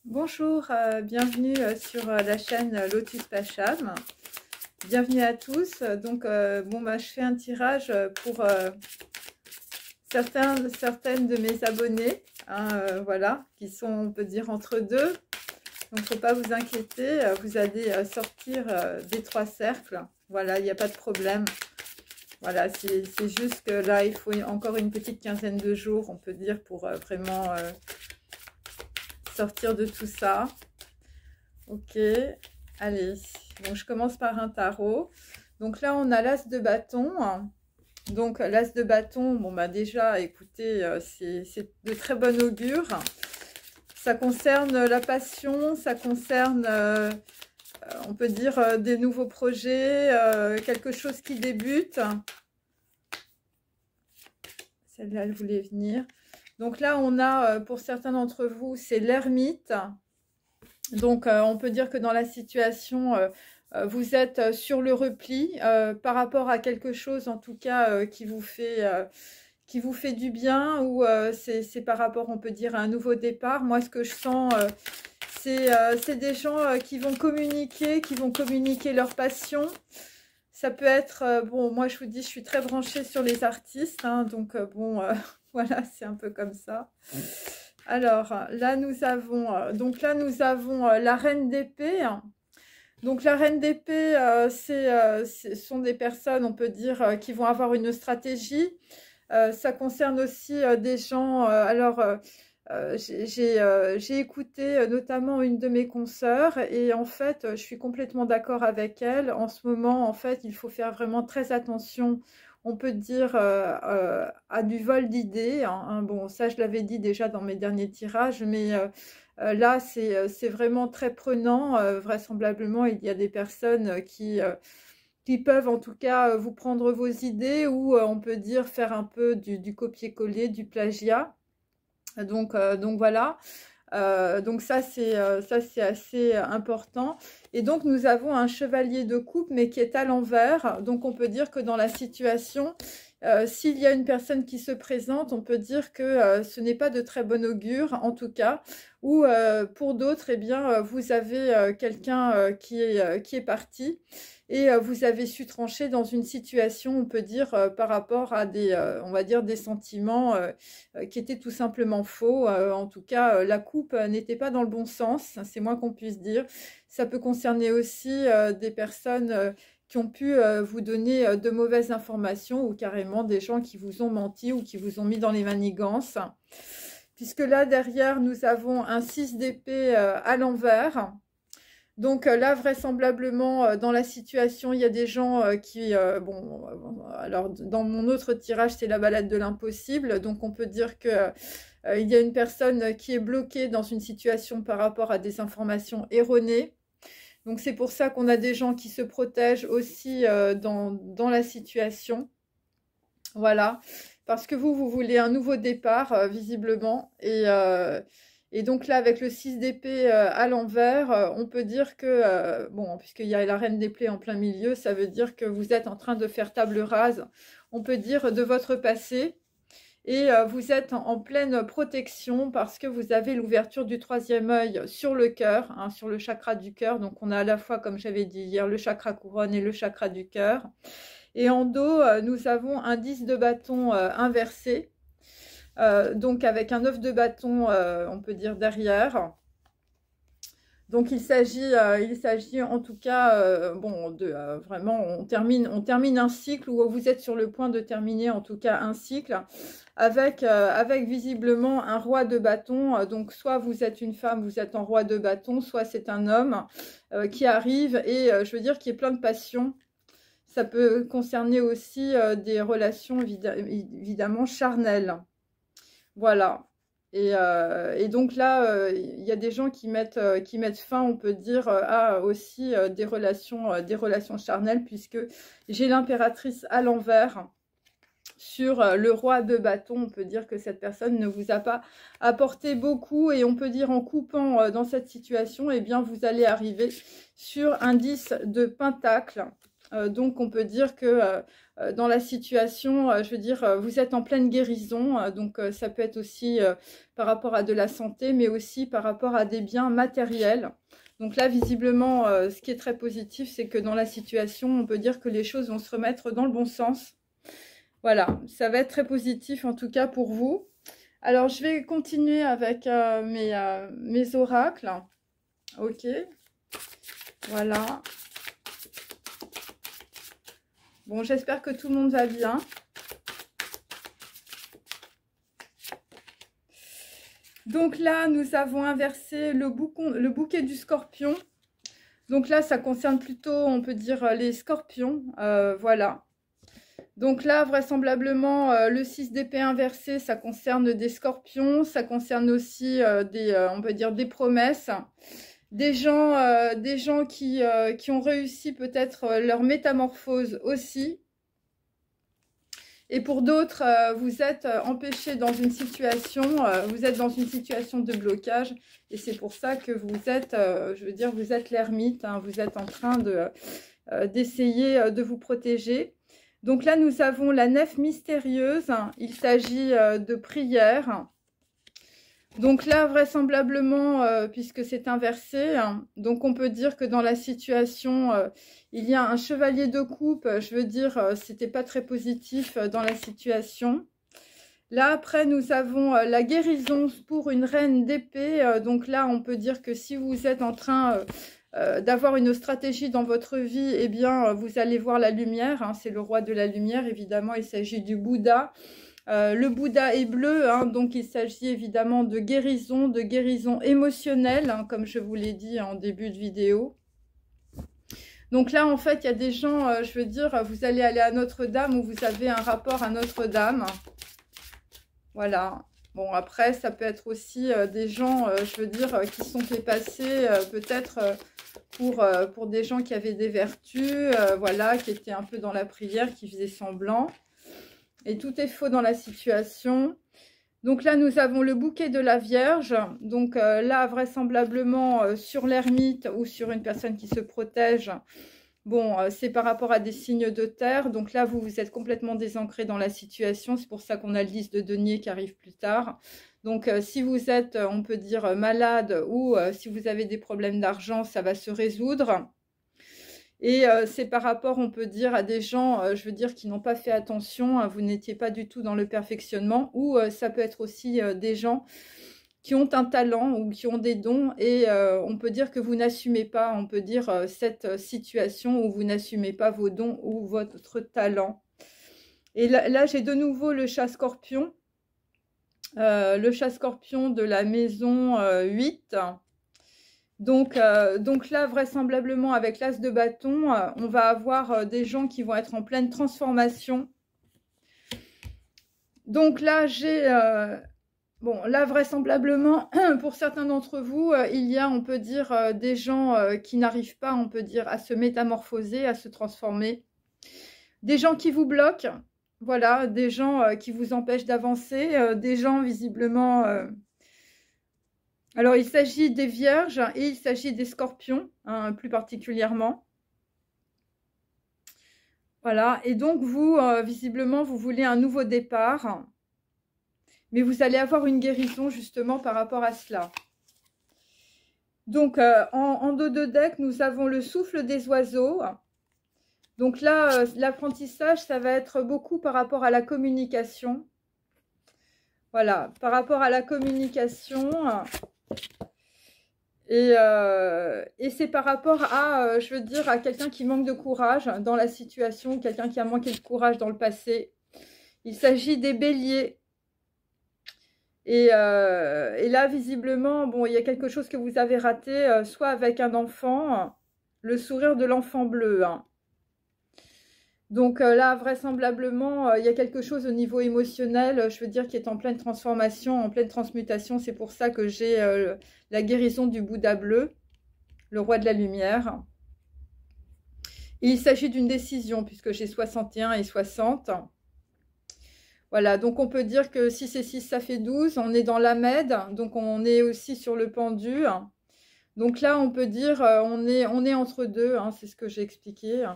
Bonjour, bienvenue sur la chaîne Lotus Pacham. Bienvenue à tous. Donc, je fais un tirage pour certaines de mes abonnés, hein, voilà, qui sont, on peut dire, entre deux. Donc, faut pas vous inquiéter, vous allez sortir des trois cercles. Voilà, il n'y a pas de problème. Voilà, c'est juste que là, il faut encore une petite quinzaine de jours, on peut dire, pour vraiment sortir de tout ça. Ok, allez, donc je commence par un tarot. Donc là, on a l'as de bâton. Donc l'as de bâton, bon bah déjà, écoutez, c'est de très bon augure. Ça concerne la passion, ça concerne, on peut dire, des nouveaux projets, quelque chose qui débute. Celle-là, elle voulait venir. Donc là, on a, pour certains d'entre vous, c'est l'ermite. Donc, on peut dire que dans la situation, vous êtes sur le repli par rapport à quelque chose, en tout cas, qui vous fait du bien, ou c'est par rapport, on peut dire, à un nouveau départ. Moi, ce que je sens, c'est des gens qui vont communiquer leur passion. Ça peut être, bon, moi, je vous dis, je suis très branchée sur les artistes, hein, donc, bon, voilà, c'est un peu comme ça. Alors, là, nous avons, la reine d'épée. Donc, la reine d'épée, ce sont des personnes, on peut dire, qui vont avoir une stratégie. Ça concerne aussi des gens... j'ai écouté notamment une de mes consoeurs et en fait, je suis complètement d'accord avec elle. En ce moment, en fait, il faut faire vraiment très attention, on peut dire, à du vol d'idées, hein. Bon, ça, je l'avais dit déjà dans mes derniers tirages, mais là, c'est vraiment très prenant. Vraisemblablement, il y a des personnes qui peuvent en tout cas vous prendre vos idées ou on peut dire faire un peu du copier-coller, du plagiat. Donc voilà. Donc ça c'est assez important. Et donc nous avons un chevalier de coupe mais qui est à l'envers. Donc on peut dire que dans la situation, s'il y a une personne qui se présente, on peut dire que ce n'est pas de très bon augure en tout cas. Ou pour d'autres, eh bien vous avez quelqu'un qui est parti. Et vous avez su trancher dans une situation, on peut dire, par rapport à des, on va dire, des sentiments qui étaient tout simplement faux. En tout cas, la coupe n'était pas dans le bon sens, c'est moins qu'on puisse dire. Ça peut concerner aussi des personnes qui ont pu vous donner de mauvaises informations ou carrément des gens qui vous ont menti ou qui vous ont mis dans les manigances. Puisque là, derrière, nous avons un 6 d'épée à l'envers. Donc là, vraisemblablement, dans la situation, il y a des gens qui... alors dans mon autre tirage, c'est la balade de l'impossible. Donc on peut dire que il y a une personne qui est bloquée dans une situation par rapport à des informations erronées. Donc c'est pour ça qu'on a des gens qui se protègent aussi dans la situation. Voilà. Parce que vous voulez un nouveau départ, visiblement. Et donc là, avec le 6 d'épée à l'envers, on peut dire que, bon, puisqu'il y a la reine d'épée en plein milieu, ça veut dire que vous êtes en train de faire table rase, on peut dire, de votre passé. Et vous êtes en pleine protection parce que vous avez l'ouverture du troisième œil sur le cœur, hein, sur le chakra du cœur. Donc on a à la fois, comme j'avais dit hier, le chakra couronne et le chakra du cœur. Et en dos, nous avons un 10 de bâton inversé. Donc avec un 9 de bâton, on peut dire derrière. Donc il s'agit en tout cas, bon, de vraiment, on termine un cycle où vous êtes sur le point de terminer en tout cas un cycle avec visiblement un roi de bâton. Donc soit vous êtes une femme, vous êtes en roi de bâton, soit c'est un homme qui arrive et je veux dire qui est plein de passion. Ça peut concerner aussi des relations évidemment charnelles. Voilà. Et donc là, il y a des gens qui mettent fin, on peut dire, à aussi des relations charnelles, puisque j'ai l'impératrice à l'envers sur le roi de bâton. On peut dire que cette personne ne vous a pas apporté beaucoup, et on peut dire en coupant dans cette situation, eh bien vous allez arriver sur un 10 de pentacle. Donc on peut dire que dans la situation, je veux dire, vous êtes en pleine guérison. Donc ça peut être aussi par rapport à de la santé, mais aussi par rapport à des biens matériels. Donc là, visiblement, ce qui est très positif, c'est que dans la situation, on peut dire que les choses vont se remettre dans le bon sens. Voilà, ça va être très positif en tout cas pour vous. Alors, je vais continuer avec mes oracles. Ok, voilà. Bon, j'espère que tout le monde va bien. Donc là, nous avons inversé le bouquet du scorpion. Donc là, ça concerne plutôt, on peut dire, les scorpions. Voilà. Donc là, vraisemblablement, le 6 d'épée inversé, ça concerne des scorpions. Ça concerne aussi on peut dire, des promesses. Des gens qui ont réussi peut-être leur métamorphose aussi. Et pour d'autres, vous êtes empêchés dans une situation, vous êtes dans une situation de blocage. Et c'est pour ça que vous êtes, je veux dire, vous êtes l'ermite, hein, vous êtes en train d'essayer de vous protéger. Donc là, nous avons la nef mystérieuse. Il s'agit de prière. Donc là, vraisemblablement, puisque c'est inversé, hein, donc on peut dire que dans la situation, il y a un chevalier de coupe. Je veux dire, c'était pas très positif dans la situation. Là, après, nous avons la guérison pour une reine d'épée. Donc là, on peut dire que si vous êtes en train d'avoir une stratégie dans votre vie, eh bien, vous allez voir la lumière. Hein, c'est le roi de la lumière, évidemment, il s'agit du Bouddha. Le Bouddha est bleu, hein, donc il s'agit évidemment de guérison émotionnelle, hein, comme je vous l'ai dit en début de vidéo. Donc là, en fait, il y a des gens, je veux dire, vous allez aller à Notre-Dame ou vous avez un rapport à Notre-Dame. Voilà. Bon, après, ça peut être aussi des gens, je veux dire, qui sont fait passer peut-être pour des gens qui avaient des vertus, voilà, qui étaient un peu dans la prière, qui faisaient semblant. Et tout est faux dans la situation. Donc là, nous avons le bouquet de la Vierge. Donc là, vraisemblablement, sur l'ermite ou sur une personne qui se protège. Bon, c'est par rapport à des signes de terre. Donc là, vous êtes complètement désancré dans la situation. C'est pour ça qu'on a le 10 de denier qui arrive plus tard. Donc si vous êtes, on peut dire, malade ou si vous avez des problèmes d'argent, ça va se résoudre. Et c'est par rapport, on peut dire, à des gens, je veux dire, qui n'ont pas fait attention, hein, vous n'étiez pas du tout dans le perfectionnement, ou ça peut être aussi des gens qui ont un talent ou qui ont des dons, et on peut dire que vous n'assumez pas, on peut dire, cette situation où vous n'assumez pas vos dons ou votre talent. Et là j'ai de nouveau le chat scorpion de la maison 8. Donc là, vraisemblablement, avec l'as de bâton, on va avoir des gens qui vont être en pleine transformation. Donc là, bon, là, vraisemblablement, pour certains d'entre vous, il y a, on peut dire, des gens qui n'arrivent pas, on peut dire, à se métamorphoser, à se transformer. Des gens qui vous bloquent, voilà, des gens qui vous empêchent d'avancer, des gens, visiblement... Alors, il s'agit des vierges et il s'agit des scorpions, hein, plus particulièrement. Voilà, et donc vous, visiblement, vous voulez un nouveau départ. Mais vous allez avoir une guérison, justement, par rapport à cela. Donc, en dos de deck, nous avons le souffle des oiseaux. Donc là, l'apprentissage, ça va être beaucoup par rapport à la communication. Voilà, par rapport à la communication... Et c'est par rapport à, je veux dire, à quelqu'un qui manque de courage dans la situation, quelqu'un qui a manqué de courage dans le passé. Il s'agit des béliers. Et là, visiblement, bon, il y a quelque chose que vous avez raté, soit avec un enfant, le sourire de l'enfant bleu, hein. Donc là, vraisemblablement, il y a quelque chose au niveau émotionnel, je veux dire, qui est en pleine transformation, en pleine transmutation. C'est pour ça que j'ai la guérison du Bouddha bleu, le roi de la lumière. Et il s'agit d'une décision, puisque j'ai 61 et 60. Voilà, donc on peut dire que 6 et 6, ça fait 12. On est dans l'Amed, donc on est aussi sur le pendu. Donc là, on peut dire, on est entre deux, hein, c'est ce que j'ai expliqué.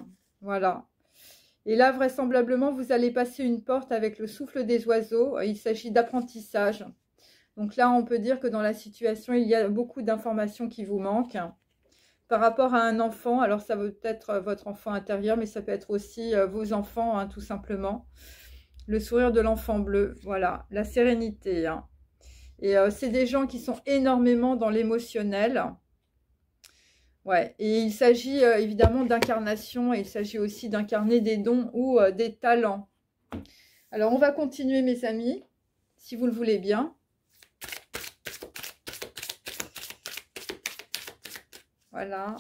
Voilà. Et là, vraisemblablement, vous allez passer une porte avec le souffle des oiseaux. Il s'agit d'apprentissage. Donc là, on peut dire que dans la situation, il y a beaucoup d'informations qui vous manquent. Par rapport à un enfant, alors ça peut être votre enfant intérieur, mais ça peut être aussi vos enfants, hein, tout simplement. Le sourire de l'enfant bleu, voilà, la sérénité. Hein. Et c'est des gens qui sont énormément dans l'émotionnel. Ouais, et il s'agit évidemment d'incarnation, et il s'agit aussi d'incarner des dons ou des talents. Alors, on va continuer, mes amis, si vous le voulez bien. Voilà.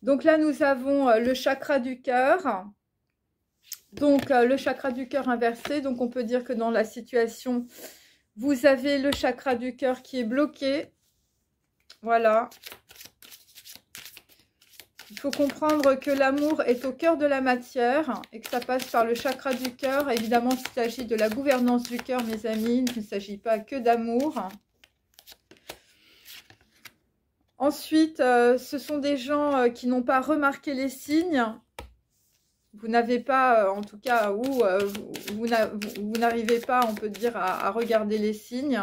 Donc là, nous avons le chakra du cœur. Donc, le chakra du cœur inversé. Donc, on peut dire que dans la situation, vous avez le chakra du cœur qui est bloqué. Voilà. Il faut comprendre que l'amour est au cœur de la matière et que ça passe par le chakra du cœur. Évidemment, s'il s'agit de la gouvernance du cœur, mes amis, il ne s'agit pas que d'amour. Ensuite, ce sont des gens qui n'ont pas remarqué les signes. Vous n'avez pas, en tout cas, ou vous n'arrivez pas, on peut dire, à regarder les signes.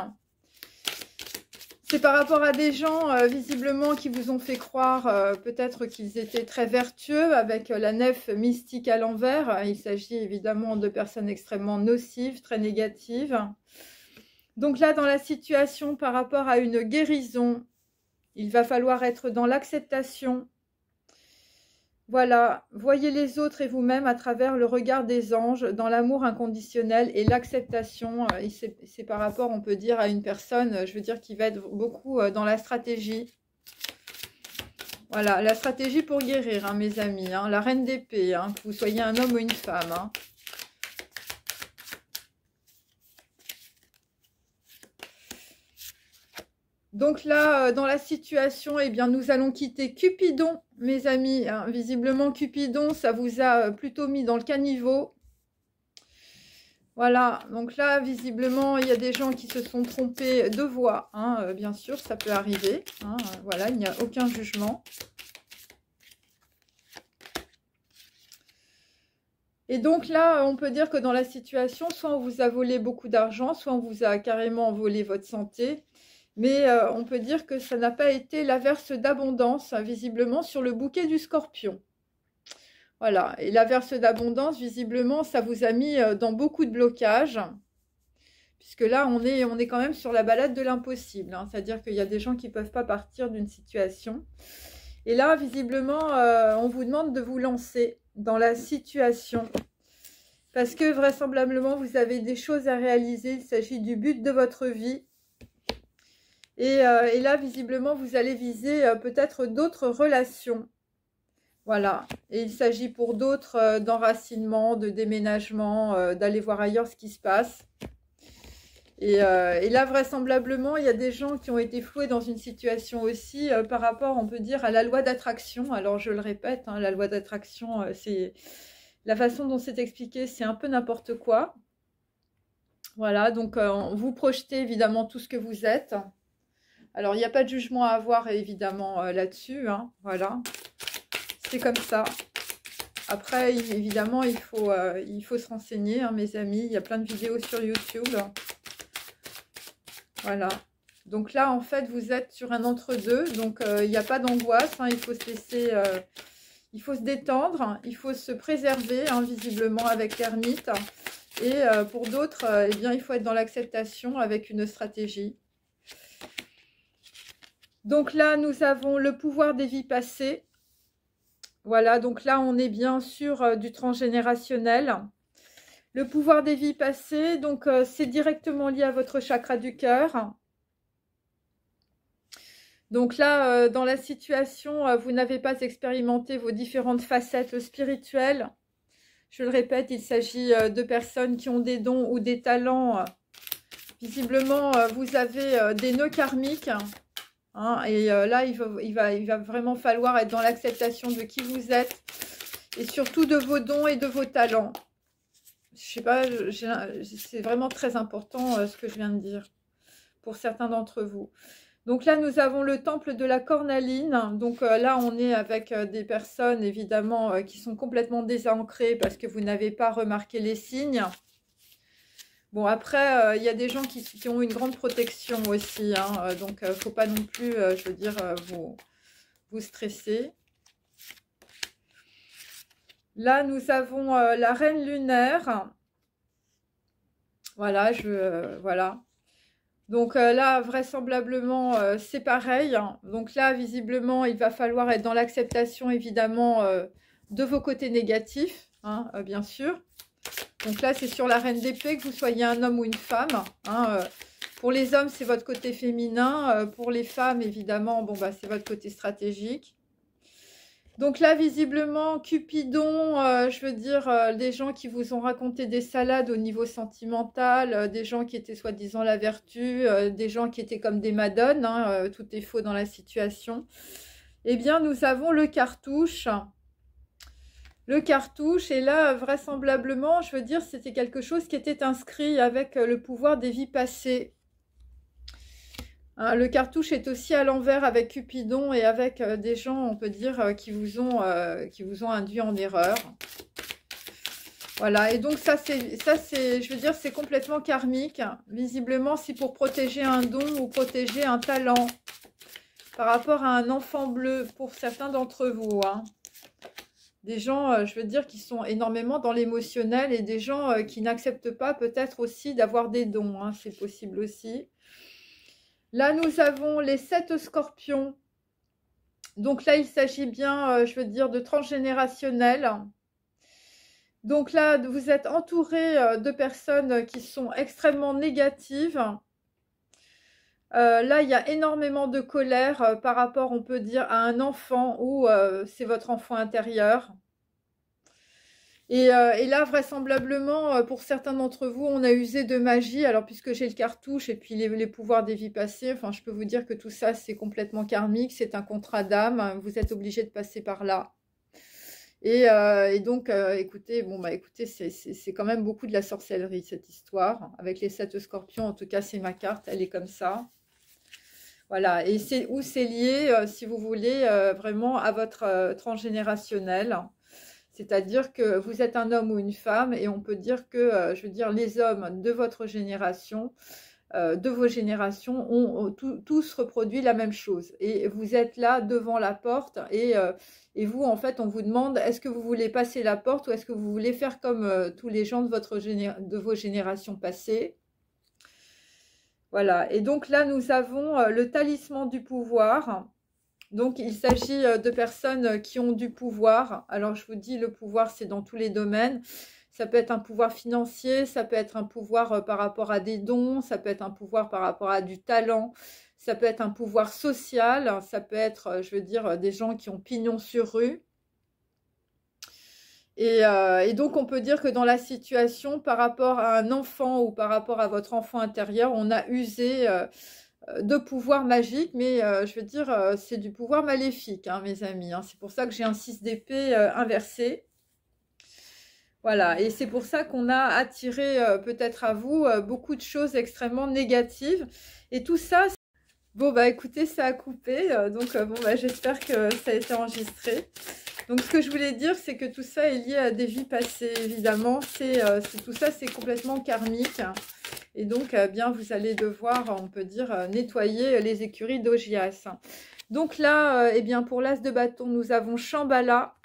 C'est par rapport à des gens, visiblement, qui vous ont fait croire peut-être qu'ils étaient très vertueux avec la nef mystique à l'envers. Il s'agit évidemment de personnes extrêmement nocives, très négatives. Donc là, dans la situation par rapport à une guérison, il va falloir être dans l'acceptation. Voilà, voyez les autres et vous-même à travers le regard des anges, dans l'amour inconditionnel et l'acceptation. C'est par rapport, on peut dire, à une personne, je veux dire, qui va être beaucoup dans la stratégie. Voilà, la stratégie pour guérir, hein, mes amis. Hein, la reine d'épée, hein, que vous soyez un homme ou une femme. Hein. Donc là, dans la situation, eh bien, nous allons quitter Cupidon, mes amis. Hein. Visiblement, Cupidon, ça vous a plutôt mis dans le caniveau. Voilà, donc là, visiblement, il y a des gens qui se sont trompés de voix. Hein. Bien sûr, ça peut arriver. Hein. Voilà, il n'y a aucun jugement. Et donc là, on peut dire que dans la situation, soit on vous a volé beaucoup d'argent, soit on vous a carrément volé votre santé. Mais on peut dire que ça n'a pas été l'averse d'abondance, hein, visiblement, sur le bouquet du scorpion. Voilà, et l'averse d'abondance, visiblement, ça vous a mis dans beaucoup de blocages. Puisque là, on est quand même sur la balade de l'impossible. Hein, c'est-à-dire qu'il y a des gens qui ne peuvent pas partir d'une situation. Et là, visiblement, on vous demande de vous lancer dans la situation. Parce que vraisemblablement, vous avez des choses à réaliser. Il s'agit du but de votre vie. Et là, visiblement, vous allez viser peut-être d'autres relations. Voilà. Et il s'agit pour d'autres d'enracinement, de déménagement, d'aller voir ailleurs ce qui se passe. Et là, vraisemblablement, il y a des gens qui ont été floués dans une situation aussi par rapport, on peut dire, à la loi d'attraction. Alors, je le répète, hein, la loi d'attraction, c'est la façon dont c'est expliqué, c'est un peu n'importe quoi. Voilà, donc vous projetez évidemment tout ce que vous êtes. Alors, il n'y a pas de jugement à avoir, évidemment, là-dessus. Hein, voilà. C'est comme ça. Après, évidemment, il faut se renseigner, hein, mes amis. Il y a plein de vidéos sur YouTube. Voilà. Donc là, en fait, vous êtes sur un entre-deux. Donc, il n'y a pas d'angoisse. Hein, il faut se laisser... il faut se détendre. Il faut se préserver, hein, visiblement, avec l'ermite. Et pour d'autres, eh bien, il faut être dans l'acceptation avec une stratégie. Donc là, nous avons le pouvoir des vies passées. Voilà, donc là, on est bien sur du transgénérationnel. Le pouvoir des vies passées, donc c'est directement lié à votre chakra du cœur. Donc là, dans la situation, vous n'avez pas expérimenté vos différentes facettes spirituelles. Je le répète, il s'agit de personnes qui ont des dons ou des talents. Visiblement, vous avez des nœuds karmiques. Hein, et là, il va vraiment falloir être dans l'acceptation de qui vous êtes et surtout de vos dons et de vos talents. Je sais pas, c'est vraiment très important ce que je viens de dire. pour certains d'entre vous. Donc là, nous avons le temple de la cornaline. Donc là, on est avec des personnes, évidemment, qui sont complètement désancrées parce que vous n'avez pas remarqué les signes. Bon, après, il y a des gens qui ont une grande protection aussi. Hein, donc, il ne faut pas non plus, je veux dire, vous stresser. Là, nous avons la reine lunaire. Voilà, voilà. Donc là, vraisemblablement, c'est pareil. Donc là, visiblement, il va falloir être dans l'acceptation, évidemment, de vos côtés négatifs, hein, bien sûr. Donc là, c'est sur la reine d'épée, que vous soyez un homme ou une femme. Hein, pour les hommes, c'est votre côté féminin. Pour les femmes, évidemment, bon, bah, c'est votre côté stratégique. Donc là, visiblement, Cupidon, je veux dire, des gens qui vous ont raconté des salades au niveau sentimental, des gens qui étaient soi-disant la vertu, des gens qui étaient comme des madones, hein, tout est faux dans la situation. Eh bien, nous avons le cartouche. Le cartouche, et là, vraisemblablement, je veux dire, c'était quelque chose qui était inscrit avec le pouvoir des vies passées. Hein, le cartouche est aussi à l'envers avec Cupidon et avec des gens, on peut dire, qui vous ont induit en erreur. Voilà, et donc ça c'est, je veux dire, c'est complètement karmique. Visiblement, c'est pour protéger un don ou protéger un talent par rapport à un enfant bleu pour certains d'entre vous. Hein. Des gens, je veux dire, qui sont énormément dans l'émotionnel et des gens qui n'acceptent pas peut-être aussi d'avoir des dons. Hein, c'est possible aussi. Là, nous avons les 7 scorpions. Donc là, il s'agit bien, je veux dire, de transgénérationnel. Donc là, vous êtes entouré de personnes qui sont extrêmement négatives. Là, il y a énormément de colère par rapport, on peut dire, à un enfant ou c'est votre enfant intérieur. Et là, vraisemblablement, pour certains d'entre vous, on a usé de magie. Alors, puisque j'ai le cartouche et puis les pouvoirs des vies passées, enfin, je peux vous dire que tout ça, c'est complètement karmique. C'est un contrat d'âme. Vous êtes obligé de passer par là. Et donc, écoutez, bon, bah, écoutez, c'est quand même beaucoup de la sorcellerie, cette histoire. Avec les 7 scorpions, en tout cas, c'est ma carte. Elle est comme ça. Voilà. Et c'est lié, si vous voulez, vraiment à votre transgénérationnel. C'est-à-dire que vous êtes un homme ou une femme et on peut dire que, je veux dire, les hommes de votre génération, de vos générations, ont tous reproduit la même chose. Et vous êtes là devant la porte et vous, en fait, on vous demande, est-ce que vous voulez passer la porte ou est-ce que vous voulez faire comme tous les gens de vos générations passées? Voilà. Et donc là, nous avons le talisman du pouvoir. Donc, il s'agit de personnes qui ont du pouvoir. Alors, je vous dis, le pouvoir, c'est dans tous les domaines. Ça peut être un pouvoir financier, ça peut être un pouvoir par rapport à des dons, ça peut être un pouvoir par rapport à du talent, ça peut être un pouvoir social, ça peut être, je veux dire, des gens qui ont pignon sur rue. Et donc, on peut dire que dans la situation, par rapport à un enfant ou par rapport à votre enfant intérieur, on a usé de pouvoir magique, mais je veux dire, c'est du pouvoir maléfique, hein, mes amis. Hein. C'est pour ça que j'ai un 6 d'épée inversé. Voilà, et c'est pour ça qu'on a attiré peut-être à vous beaucoup de choses extrêmement négatives. Et tout ça, bon, bah écoutez, ça a coupé. Donc, bon, bah, j'espère que ça a été enregistré. Donc, ce que je voulais dire, c'est que tout ça est lié à des vies passées, évidemment. Tout ça, c'est complètement karmique. Et donc, bien, vous allez devoir, on peut dire, nettoyer les écuries d'Augias. Donc là, eh bien, pour l'as de bâton, nous avons Shambhala.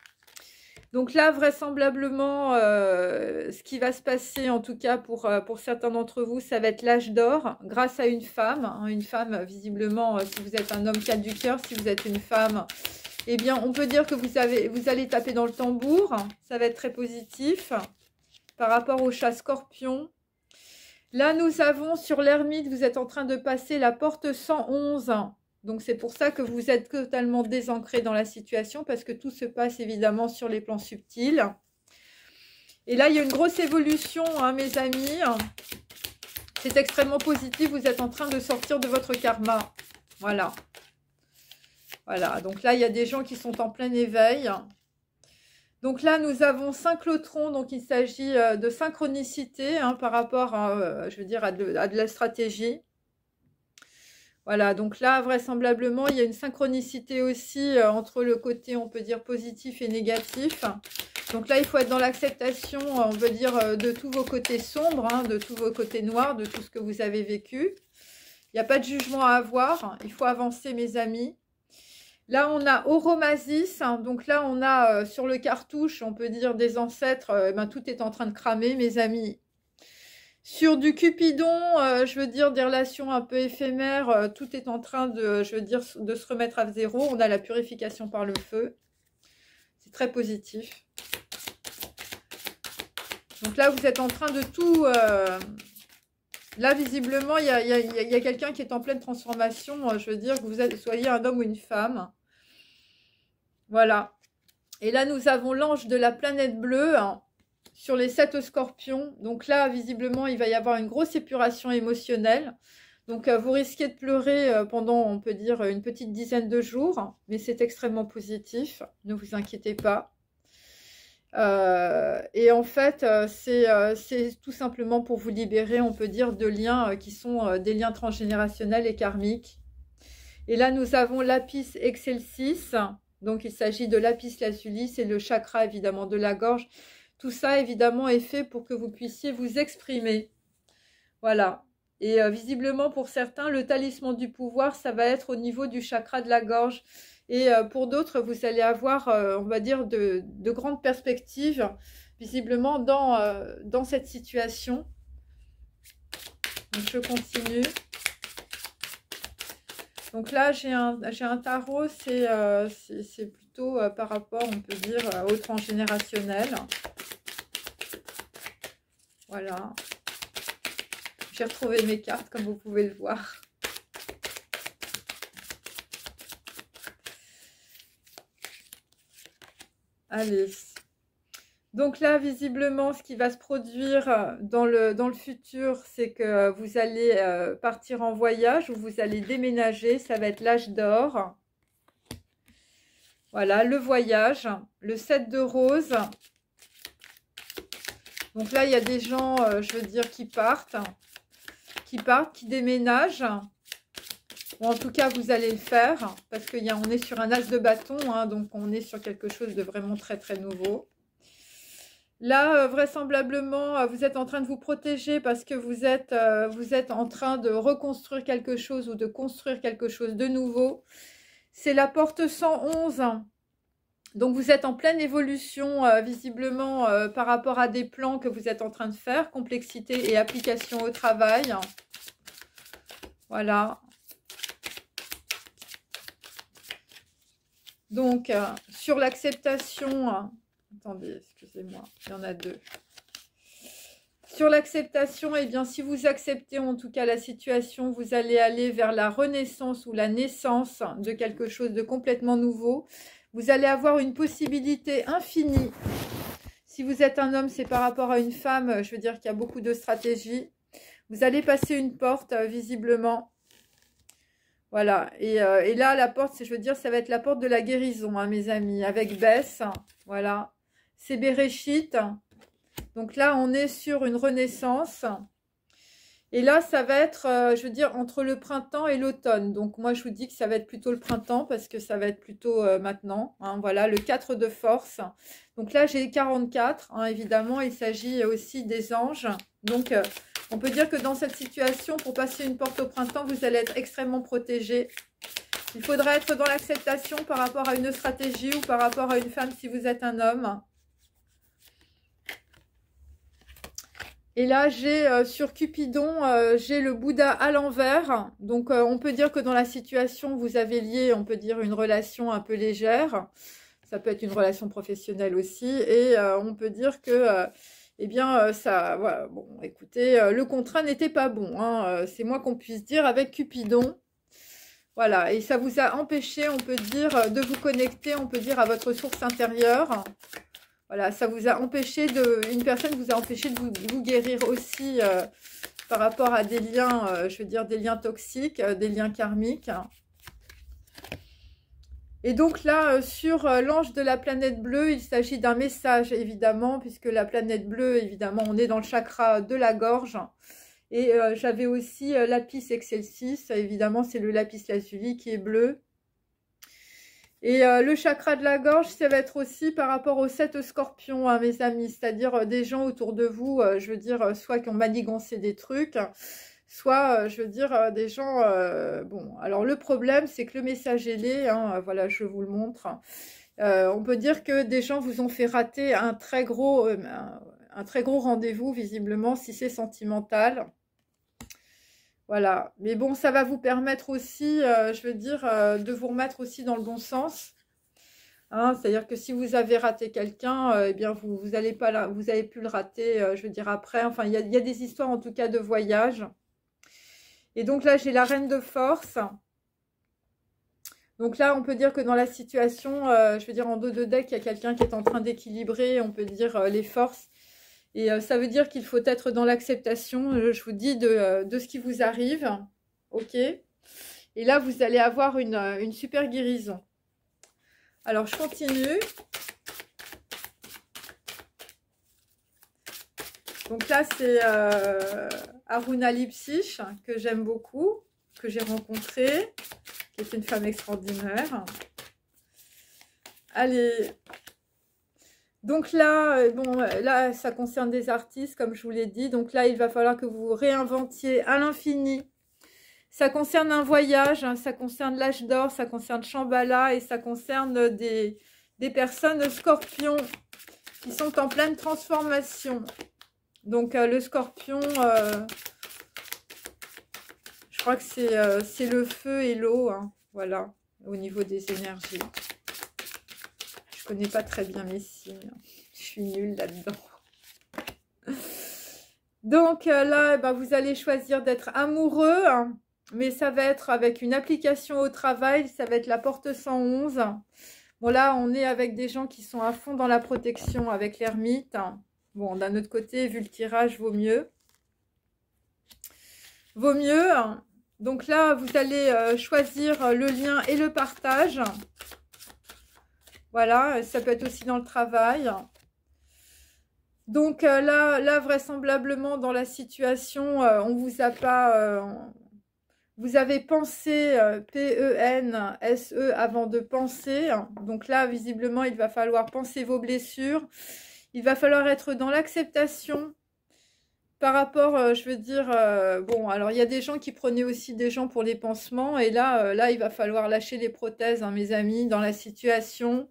Donc là, vraisemblablement, ce qui va se passer, en tout cas pour certains d'entre vous, ça va être l'âge d'or, grâce à une femme. Hein, une femme, visiblement, si vous êtes un homme 4 du cœur, si vous êtes une femme, eh bien, on peut dire que vous allez taper dans le tambour. Ça va être très positif par rapport au chat scorpion. Là, nous avons sur l'ermite, vous êtes en train de passer la porte 111. Donc, c'est pour ça que vous êtes totalement désancré dans la situation parce que tout se passe évidemment sur les plans subtils. Et là, il y a une grosse évolution, hein, mes amis. C'est extrêmement positif. Vous êtes en train de sortir de votre karma. Voilà. Voilà. Donc là, il y a des gens qui sont en plein éveil. Donc là, nous avons 5 lotrons, donc il s'agit de synchronicité hein, par rapport, je veux dire, à de la stratégie. Voilà, donc là, vraisemblablement, il y a une synchronicité aussi entre le côté, on peut dire, positif et négatif. Donc là, il faut être dans l'acceptation, on peut dire, de tous vos côtés sombres, hein, de tous vos côtés noirs, de tout ce que vous avez vécu. Il n'y a pas de jugement à avoir, il faut avancer, mes amis. Là, on a Oromasis, hein, donc là, on a sur le cartouche, on peut dire, des ancêtres, ben, tout est en train de cramer, mes amis. Sur du Cupidon, je veux dire des relations un peu éphémères, tout est en train de, je veux dire, de se remettre à zéro. On a la purification par le feu. C'est très positif. Donc là, vous êtes en train de tout... Là, visiblement, il y a quelqu'un qui est en pleine transformation. Je veux dire que vous soyez un homme ou une femme. Voilà. Et là, nous avons l'ange de la planète bleue, hein, sur les 7 scorpions. Donc là, visiblement, il va y avoir une grosse épuration émotionnelle. Donc, vous risquez de pleurer pendant, on peut dire, une petite dizaine de jours. Mais c'est extrêmement positif. Ne vous inquiétez pas. Et en fait, c'est tout simplement pour vous libérer, on peut dire, de liens qui sont des liens transgénérationnels et karmiques. Et là, nous avons Lapis Excelsis. Donc, il s'agit de Lapis Lazuli. C'est le chakra, évidemment, de la gorge. Tout ça, évidemment, est fait pour que vous puissiez vous exprimer. Voilà. Et visiblement, pour certains, le talisman du pouvoir, ça va être au niveau du chakra de la gorge. Et pour d'autres, vous allez avoir, on va dire, de grandes perspectives, visiblement, dans cette situation. Donc, je continue. Donc là, j'ai un tarot, c'est plutôt par rapport, on peut dire, au transgénérationnel. Voilà. J'ai retrouvé mes cartes, comme vous pouvez le voir. Allez. Donc là, visiblement, ce qui va se produire dans le futur, c'est que vous allez partir en voyage ou vous allez déménager. Ça va être l'âge d'or. Voilà, le voyage. Le 7 de rose. Donc là, il y a des gens, je veux dire, qui partent, qui déménagent. Ou en tout cas, vous allez le faire. Parce qu'on est sur un as de bâton, hein, donc on est sur quelque chose de vraiment très, très nouveau. Là, vraisemblablement, vous êtes en train de vous protéger parce que vous êtes en train de reconstruire quelque chose ou de construire quelque chose de nouveau. C'est la porte 111. Donc, vous êtes en pleine évolution, visiblement, par rapport à des plans que vous êtes en train de faire. Complexité et application au travail. Voilà. Donc, sur l'acceptation... Attendez, excusez-moi, il y en a deux. Sur l'acceptation, eh bien, si vous acceptez en tout cas la situation, vous allez aller vers la renaissance ou la naissance de quelque chose de complètement nouveau. Vous allez avoir une possibilité infinie. Si vous êtes un homme, c'est par rapport à une femme, je veux dire qu'il y a beaucoup de stratégies. Vous allez passer une porte, visiblement. Voilà, et là, la porte, je veux dire, ça va être la porte de la guérison, hein, mes amis, avec Bess, voilà. C'est Béréchit. Donc là, on est sur une renaissance. Et là, ça va être, je veux dire, entre le printemps et l'automne. Donc moi, je vous dis que ça va être plutôt le printemps parce que ça va être plutôt maintenant. Hein, voilà, le 4 de force. Donc là, j'ai 44. Hein, évidemment, il s'agit aussi des anges. Donc, on peut dire que dans cette situation, pour passer une porte au printemps, vous allez être extrêmement protégé. Il faudra être dans l'acceptation par rapport à une stratégie ou par rapport à une femme si vous êtes un homme. Et là, j'ai sur Cupidon, j'ai le Bouddha à l'envers. Donc, on peut dire que dans la situation, vous avez lié, on peut dire, une relation un peu légère. Ça peut être une relation professionnelle aussi. Et on peut dire que, eh bien, ça, voilà, bon, écoutez, le contrat n'était pas bon. Hein, c'est moins qu'on puisse dire avec Cupidon. Voilà, et ça vous a empêché, on peut dire, de vous connecter, on peut dire, à votre source intérieure. Voilà, ça vous a empêché une personne vous a empêché de vous guérir aussi par rapport à des liens, je veux dire des liens toxiques, des liens karmiques. Et donc là, sur l'ange de la planète bleue, il s'agit d'un message évidemment, puisque la planète bleue, évidemment, on est dans le chakra de la gorge. Et j'avais aussi lapis excelsis, évidemment c'est le lapis lazuli qui est bleu. Et le chakra de la gorge, ça va être aussi par rapport aux 7 scorpions, hein, mes amis. C'est-à-dire des gens autour de vous, je veux dire, soit qui ont manigancé des trucs, soit, je veux dire, des gens... bon, alors le problème, c'est que le message est laid, hein, voilà, je vous le montre. On peut dire que des gens vous ont fait rater un très gros rendez-vous, visiblement, si c'est sentimental. Voilà, mais bon, ça va vous permettre aussi, je veux dire, de vous remettre aussi dans le bon sens. Hein, c'est-à-dire que si vous avez raté quelqu'un, eh bien, vous allez pas là, vous avez pu le rater, je veux dire, après. Enfin, il y a des histoires, en tout cas, de voyage. Et donc là, j'ai la reine de force. Donc là, on peut dire que dans la situation, je veux dire, en dos de deck, il y a quelqu'un qui est en train d'équilibrer, on peut dire, les forces. Et ça veut dire qu'il faut être dans l'acceptation, je vous dis, de ce qui vous arrive. Ok. Et là, vous allez avoir une super guérison. Alors, je continue. Donc là, c'est Aruna Lipsich, que j'aime beaucoup, que j'ai rencontrée, qui est une femme extraordinaire. Allez. Donc là, bon, là, ça concerne des artistes, comme je vous l'ai dit. Donc là, il va falloir que vous réinventiez à l'infini. Ça concerne un voyage, hein, ça concerne l'âge d'or, ça concerne Shambhala et ça concerne des personnes scorpions qui sont en pleine transformation. Donc le scorpion, je crois que c'est le feu et l'eau, hein, voilà, au niveau des énergies. Je connais pas très bien mes signes. Je suis nulle là-dedans. Donc là, bah, vous allez choisir d'être amoureux, hein, mais ça va être avec une application au travail. Ça va être la porte 111. Bon, là, on est avec des gens qui sont à fond dans la protection avec l'ermite. Bon, d'un autre côté, vu le tirage, vaut mieux. Vaut mieux. Donc là, vous allez choisir le lien et le partage. Voilà, ça peut être aussi dans le travail. Donc là, vraisemblablement, dans la situation, on vous a pas... vous avez pensé P-E-N-S-E avant de penser. Donc là, visiblement, il va falloir penser vos blessures. Il va falloir être dans l'acceptation par rapport, je veux dire... bon, alors, il y a des gens qui prenaient aussi des gens pour les pansements. Et là, il va falloir lâcher les prothèses, hein, mes amis, dans la situation.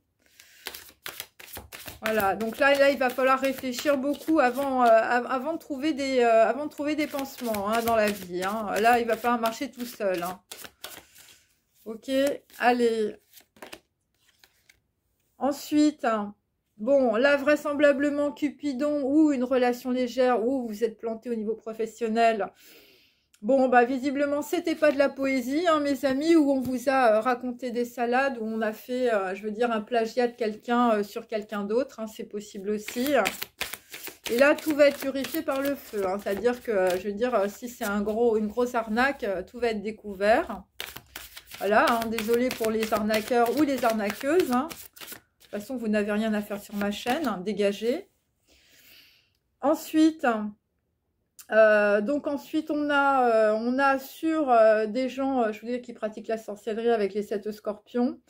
Voilà, donc là, il va falloir réfléchir beaucoup avant de trouver des pansements, hein, dans la vie. Hein. Là, il va falloir marcher tout seul. Hein. Ok, allez. Ensuite, bon, là, vraisemblablement, Cupidon ou une relation légère ou vous êtes planté au niveau professionnel. Bon, bah visiblement, c'était pas de la poésie, hein, mes amis, où on vous a raconté des salades, où on a fait, je veux dire, un plagiat de quelqu'un sur quelqu'un d'autre, hein, c'est possible aussi. Et là, tout va être purifié par le feu, hein, c'est-à-dire que, je veux dire, si c'est une grosse arnaque, tout va être découvert. Voilà, hein, désolé pour les arnaqueurs ou les arnaqueuses. Hein. De toute façon, vous n'avez rien à faire sur ma chaîne, hein, dégagez. Ensuite... donc ensuite on a sur des gens, je vous dis, qui pratiquent la sorcellerie avec les 7 scorpions.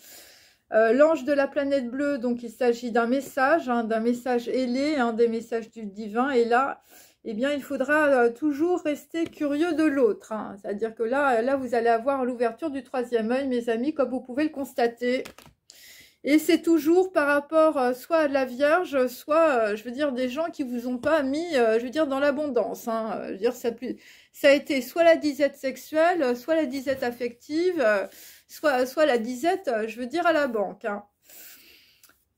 L'ange de la planète bleue, donc il s'agit d'un message, hein, d'un message ailé, hein, des messages du divin. Et là, eh bien, il faudra toujours rester curieux de l'autre. Hein. C'est-à-dire que là, vous allez avoir l'ouverture du 3e œil, mes amis, comme vous pouvez le constater. Et c'est toujours par rapport soit à la Vierge, soit, je veux dire, des gens qui vous ont pas mis, je veux dire, dans l'abondance. Hein. Je veux dire, ça a été soit la disette sexuelle, soit la disette affective, soit la disette, je veux dire, à la banque. Hein.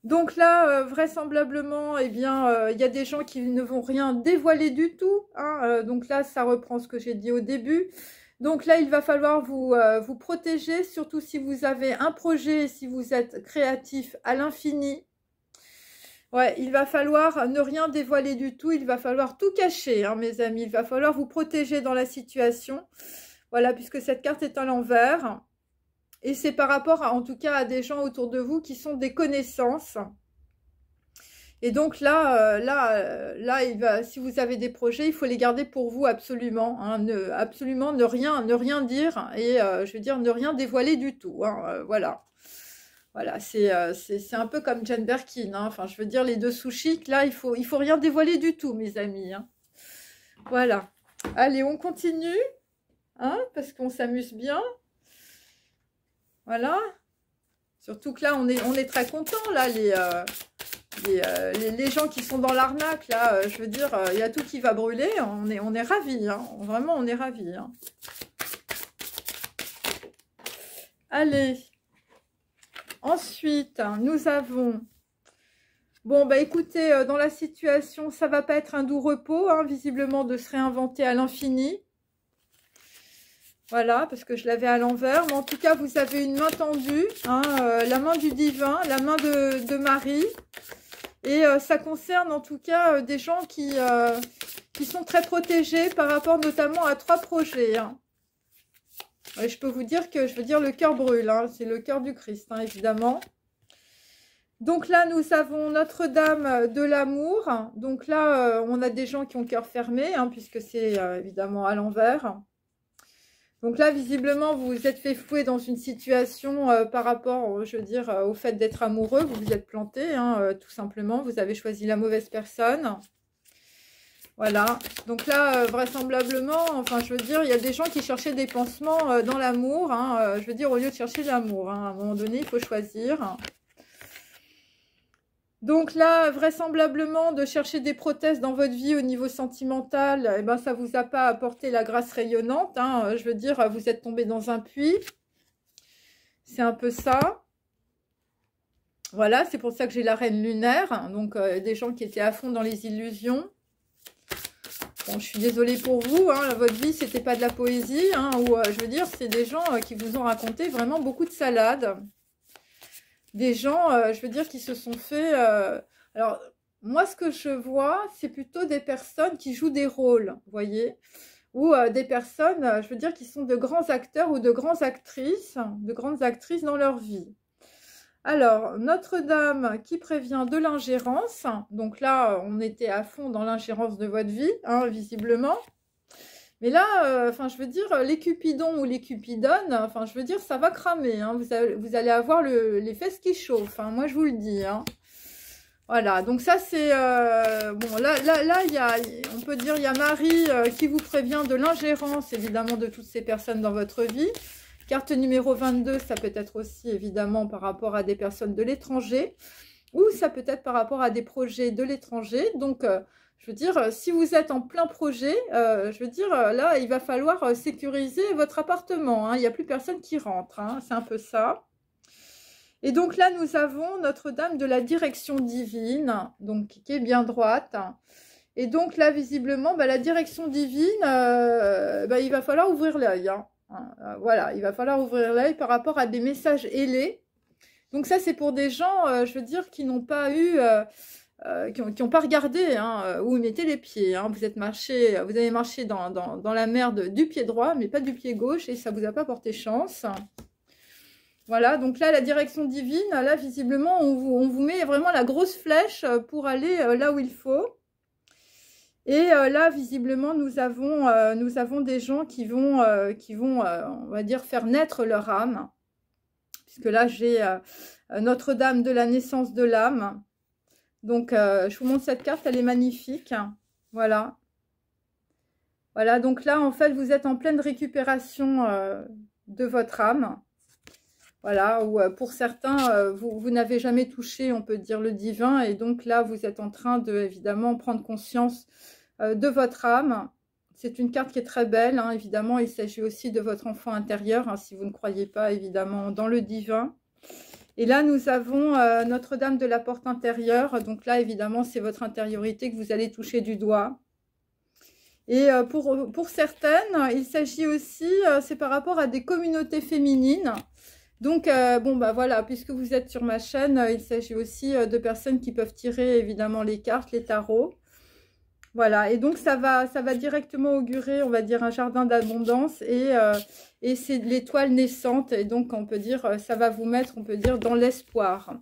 Donc là, vraisemblablement, eh bien, il y a des gens qui ne vont rien dévoiler du tout. Hein. Donc là, ça reprend ce que j'ai dit au début. Donc là, il va falloir vous protéger, surtout si vous avez un projet, si vous êtes créatif à l'infini. Ouais, il va falloir ne rien dévoiler du tout, il va falloir tout cacher, hein, mes amis. Il va falloir vous protéger dans la situation. Voilà, puisque cette carte est à l'envers. Et c'est par rapport, en tout cas, à des gens autour de vous qui sont des connaissances. Et donc là, si vous avez des projets, il faut les garder pour vous absolument, hein, absolument ne rien dire et je veux dire ne rien dévoiler du tout, hein, voilà. Voilà, c'est un peu comme Jane Birkin, hein, enfin je veux dire les dessous chics, là il faut rien dévoiler du tout, mes amis, hein. Voilà. Allez, on continue, hein, parce qu'on s'amuse bien. Voilà. Surtout que là, on est très contents, là, les gens qui sont dans l'arnaque, là, je veux dire, il y a tout qui va brûler, on est ravis, hein, vraiment, on est ravis, hein. Allez. Ensuite, nous avons... Bon, bah écoutez, dans la situation, ça va pas être un doux repos, hein, visiblement, de se réinventer à l'infini. Voilà, parce que je l'avais à l'envers. Mais en tout cas, vous avez une main tendue, hein, la main du divin, la main de Marie. Et ça concerne en tout cas des gens qui sont très protégés par rapport notamment à 3 projets, hein. Ouais, je peux vous dire que, je veux dire, le cœur brûle, hein, c'est le cœur du Christ, hein, évidemment. Donc là, nous avons Notre-Dame de l'amour. Donc là, on a des gens qui ont le cœur fermé, hein, puisque c'est évidemment à l'envers. Donc là, visiblement, vous vous êtes fait fouer dans une situation par rapport, je veux dire, au fait d'être amoureux. Vous vous êtes planté, hein, tout simplement. Vous avez choisi la mauvaise personne. Voilà. Donc là, vraisemblablement, enfin, je veux dire, il y a des gens qui cherchaient des pansements dans l'amour, hein, je veux dire, au lieu de chercher l'amour, hein, à un moment donné, il faut choisir. Donc là, vraisemblablement, de chercher des prothèses dans votre vie au niveau sentimental, eh ben, ça ne vous a pas apporté la grâce rayonnante, hein. Je veux dire, vous êtes tombé dans un puits. C'est un peu ça. Voilà, c'est pour ça que j'ai la reine lunaire. Donc, des gens qui étaient à fond dans les illusions. Bon, je suis désolée pour vous, hein, votre vie, c'était pas de la poésie, hein, ou je veux dire, c'est des gens qui vous ont raconté vraiment beaucoup de salades. Des gens, je veux dire, qui se sont fait... Alors, moi, ce que je vois, c'est plutôt des personnes qui jouent des rôles, vous voyez, ou des personnes, je veux dire, qui sont de grands acteurs ou de grandes actrices dans leur vie. Alors, Notre-Dame qui prévient de l'ingérence. Donc là, on était à fond dans l'ingérence de votre vie, hein, visiblement. Mais là, enfin, je veux dire, les cupidons ou les cupidones, enfin, je veux dire, ça va cramer, hein. Vous allez avoir les fesses qui chauffent, hein, moi, je vous le dis, hein. Voilà, donc ça, c'est... bon, là on peut dire, il y a Marie qui vous prévient de l'ingérence, évidemment, de toutes ces personnes dans votre vie. Carte numéro 22, ça peut être aussi, évidemment, par rapport à des personnes de l'étranger. Ou ça peut être par rapport à des projets de l'étranger. Donc... je veux dire, si vous êtes en plein projet, je veux dire, là, il va falloir sécuriser votre appartement, hein. Il n'y a plus personne qui rentre, hein. C'est un peu ça. Et donc là, nous avons Notre-Dame de la direction divine, donc qui est bien droite. Et donc là, visiblement, bah, la direction divine, bah, il va falloir ouvrir l'œil, hein. Voilà, il va falloir ouvrir l'œil par rapport à des messages ailés. Donc ça, c'est pour des gens, je veux dire, qui n'ont pas eu... qui n'ont pas regardé, hein, où ils mettaient les pieds, hein. Vous avez marché dans la merde du pied droit, mais pas du pied gauche, et ça ne vous a pas porté chance. Voilà, donc là, la direction divine, là, visiblement, on vous met vraiment la grosse flèche pour aller là où il faut. Et là, visiblement, nous avons des gens qui vont on va dire, faire naître leur âme. Puisque là, j'ai Notre-Dame de la naissance de l'âme. Donc, je vous montre cette carte, elle est magnifique. Voilà. Voilà, donc là, en fait, vous êtes en pleine récupération de votre âme. Voilà, ou pour certains, vous n'avez jamais touché, on peut dire, le divin. Et donc là, vous êtes en train de, évidemment, prendre conscience de votre âme. C'est une carte qui est très belle, hein, évidemment. Il s'agit aussi de votre enfant intérieur, hein, si vous ne croyez pas, évidemment, dans le divin. Et là, nous avons Notre-Dame de la porte intérieure. Donc là, évidemment, c'est votre intériorité que vous allez toucher du doigt. Et pour certaines, il s'agit aussi, c'est par rapport à des communautés féminines. Donc, bon, bah voilà, puisque vous êtes sur ma chaîne, il s'agit aussi de personnes qui peuvent tirer, évidemment, les cartes, les tarots. Voilà, et donc ça va directement augurer, on va dire, un jardin d'abondance et c'est l'étoile naissante. Et donc, on peut dire, ça va vous mettre, on peut dire, dans l'espoir.